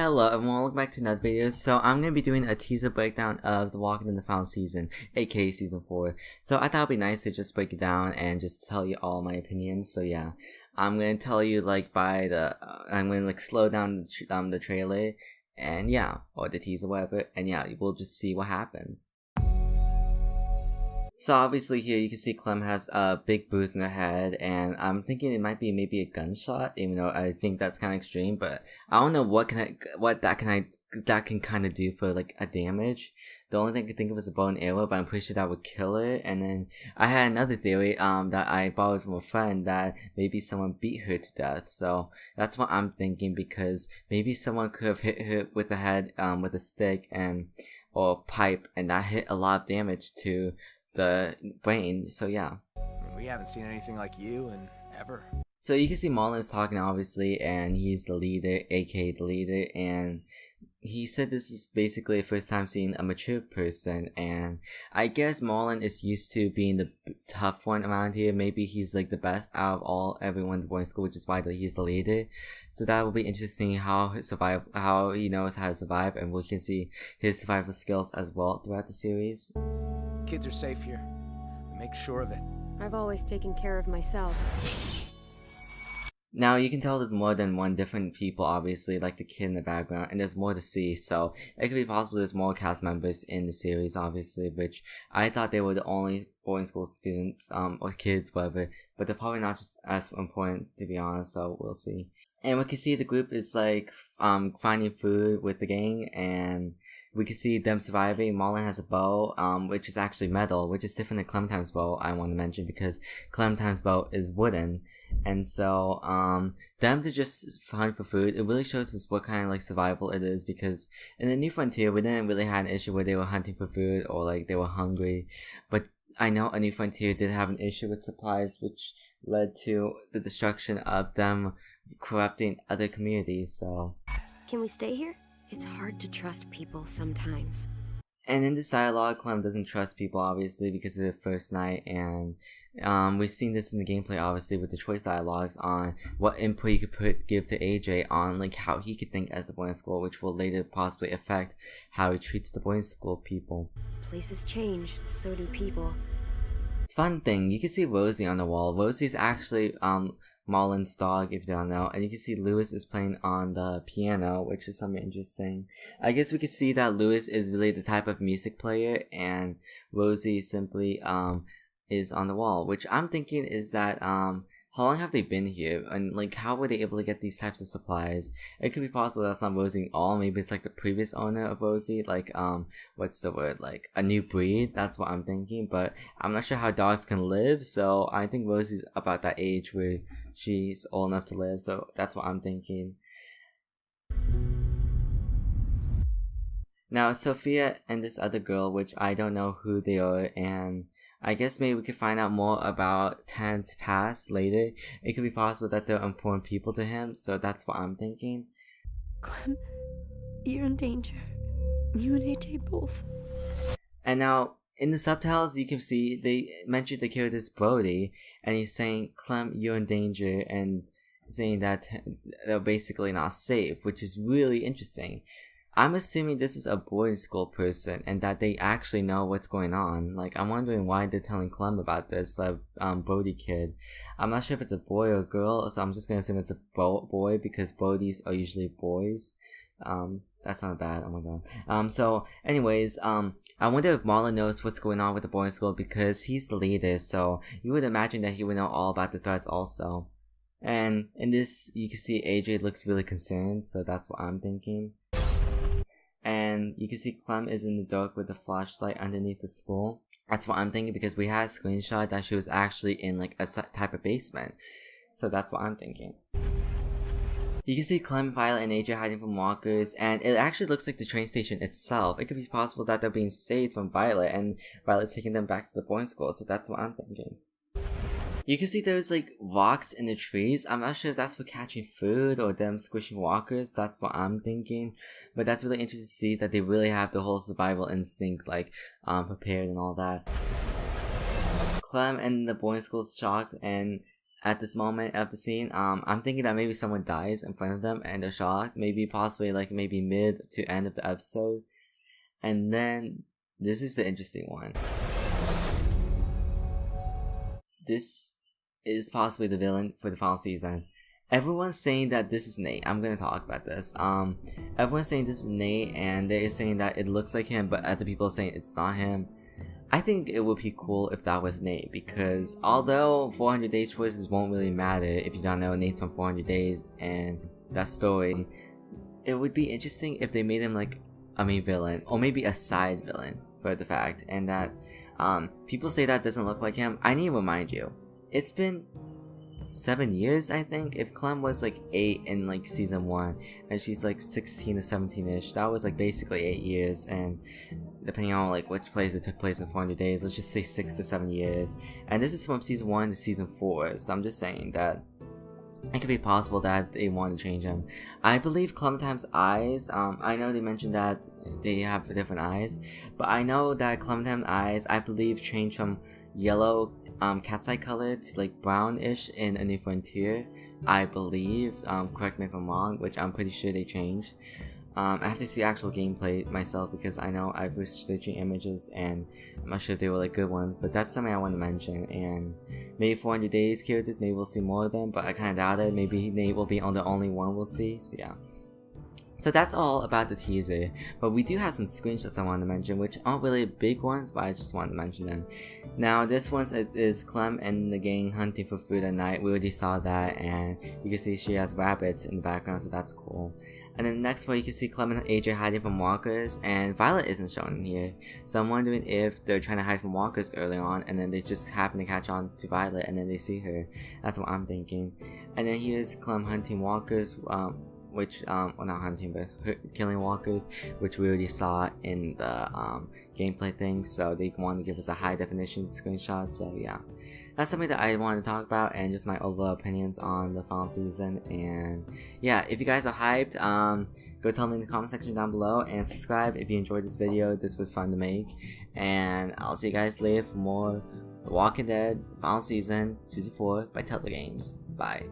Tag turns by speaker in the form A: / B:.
A: Hello everyone, welcome back to another video. So I'm going to be doing a teaser breakdown of The Walking in the Found season, aka season 4. So I thought it'd be nice to just break it down and just tell you all my opinions. So yeah, I'm going to tell you like by the, I'm going to like slow down the trailer and yeah, or the teaser, whatever, and yeah, we'll just see what happens. So obviously here you can see Clem has a big bruise in her head, and I'm thinking it might be maybe a gunshot, even though I think that's kind of extreme, but I don't know what that can kind of do for like a damage. The only thing I could think of is a bow and arrow, but I'm pretty sure that would kill her. And then I had another theory that I borrowed from a friend that maybe someone beat her to death. So that's what I'm thinking, because maybe someone could have hit her with the head with a stick or pipe, and that hit a lot of damage to the brain. So yeah,
B: we haven't seen anything like you in ever.
A: So you can see Marlon's talking obviously, and he's the leader, aka the leader, and he said this is basically the first time seeing a mature person, and I guess Marlon is used to being the tough one around here. Maybe he's like the best out of everyone in the boarding school, which is why he's the leader. So that will be interesting how he knows how to survive, and we can see his survival skills as well throughout the series.
B: Kids are safe here. We make sure of it.
C: I've always taken care of myself.
A: Now you can tell there's more than one different people, obviously, like the kid in the background, and there's more to see, so it could be possible there's more cast members in the series, obviously, which I thought they were the only boarding school students, or kids, whatever, but they're probably not just as important, to be honest, so we'll see. And we can see the group is like, finding food with the gang, and we can see them surviving. Marlon has a bow, which is actually metal, which is different than Clementine's bow, I want to mention, because Clementine's bow is wooden. And so, them to just hunt for food, it really shows us what kind of like survival it is, because in the New Frontier, we didn't really have an issue where they were hunting for food or like they were hungry, but I know a New Frontier did have an issue with supplies, which led to the destruction of them corrupting other communities, so.
C: Can we stay here? It's hard to trust people sometimes.
A: And in this dialogue, Clem doesn't trust people, obviously, because of the first night, and we've seen this in the gameplay, obviously, with the choice dialogues on what input you could give to AJ on like how he could think as the boarding school, which will later possibly affect how he treats the boarding school people.
C: Places change, so do people.
A: Fun thing, you can see Rosie on the wall. Rosie's actually Marlon's dog, if you don't know, and you can see Lewis is playing on the piano, which is something interesting. I guess we could see that Lewis is really the type of music player, and Rosie simply is on the wall, which I'm thinking is that how long have they been here, and like how were they able to get these types of supplies? It could be possible that's not Rosie at all. Maybe it's like the previous owner of Rosie, like what's the word, like a new breed. That's what I'm thinking, but I'm not sure how dogs can live, so I think Rosie's about that age where she's old enough to live, so that's what I'm thinking. Now Sophia and this other girl, which I don't know who they are, and I guess maybe we could find out more about Tan's past later. It could be possible that they're important people to him, so that's what I'm thinking.
C: Clem, you're in danger. You and AJ both.
A: And now, in the subtitles, you can see they mentioned the character's Brody, and he's saying, Clem, you're in danger, and saying that they're basically not safe, which is really interesting. I'm assuming this is a boarding school person, and that they actually know what's going on. Like, I'm wondering why they're telling Clem about this, the Brody kid. I'm not sure if it's a boy or a girl, so I'm just gonna assume it's a boy, because Brodies are usually boys. That's not bad, oh my god. So, anyways, I wonder if Marlon knows what's going on with the boarding school, because he's the leader, so you would imagine that he would know all about the threats also. And in this, you can see AJ looks really concerned, so that's what I'm thinking. And you can see Clem is in the dark with a flashlight underneath the school. That's what I'm thinking, because we had a screenshot that she was actually in like a type of basement. So that's what I'm thinking. You can see Clem, Violet, and AJ hiding from walkers, and it actually looks like the train station itself. It could be possible that they're being saved from Violet, and Violet's taking them back to the boarding school, so that's what I'm thinking. You can see there's like rocks in the trees. I'm not sure if that's for catching food or them squishing walkers. That's what I'm thinking. But that's really interesting to see that they really have the whole survival instinct like prepared and all that. Clem and the boarding school is shocked, and at this moment of the scene. I'm thinking that maybe someone dies in front of them and they're shocked. Maybe possibly like maybe mid to end of the episode. And then this is the interesting one. This is possibly the villain for the final season. Everyone's saying that this is Nate. I'm gonna talk about this. Everyone's saying this is Nate, and they're saying that it looks like him, but other people are saying it's not him. I think it would be cool if that was Nate, because although 400 Days choices won't really matter if you don't know Nate's from 400 Days and that story, it would be interesting if they made him like a main villain, or maybe a side villain for the fact, and that people say that doesn't look like him. I need to remind you, it's been 7 years, I think. If Clem was like 8 in like season 1 and she's like 16 to 17ish, that was like basically 8 years, and depending on like which place it took place in 400 days, let's just say 6 to 7 years, and this is from season 1 to season 4, so I'm just saying that it could be possible that they want to change him. I believe Clementine's eyes, I know they mentioned that they have different eyes, but I know that Clementine's eyes, I believe, changed from yellow cat's eye color to like brownish in A New Frontier, I believe. Correct me if I'm wrong, which I'm pretty sure they changed. I have to see actual gameplay myself, because I know I've was searching images and I'm not sure if they were like good ones, but that's something I want to mention. And maybe 400 Days characters, maybe we'll see more of them, but I kind of doubt it. Maybe Nate will be the only one we'll see, so yeah. So that's all about the teaser, but we do have some screenshots I want to mention, which aren't really big ones, but I just wanted to mention them. Now, this one is Clem and the gang hunting for food at night. We already saw that, and you can see she has rabbits in the background, so that's cool. And then the next one, you can see Clem and AJ hiding from walkers, and Violet isn't shown in here. So I'm wondering if they're trying to hide from walkers early on, and then they just happen to catch on to Violet, and then they see her. That's what I'm thinking. And then here's Clem hunting walkers, which, well, not hunting, but killing walkers, which we already saw in the gameplay thing, so they want to give us a high definition screenshot, so yeah. That's something that I wanted to talk about, and just my overall opinions on the final season. And yeah, if you guys are hyped, go tell me in the comment section down below, and subscribe if you enjoyed this video. This was fun to make, and I'll see you guys later for more The Walking Dead final season, season 4 by Telltale Games. Bye.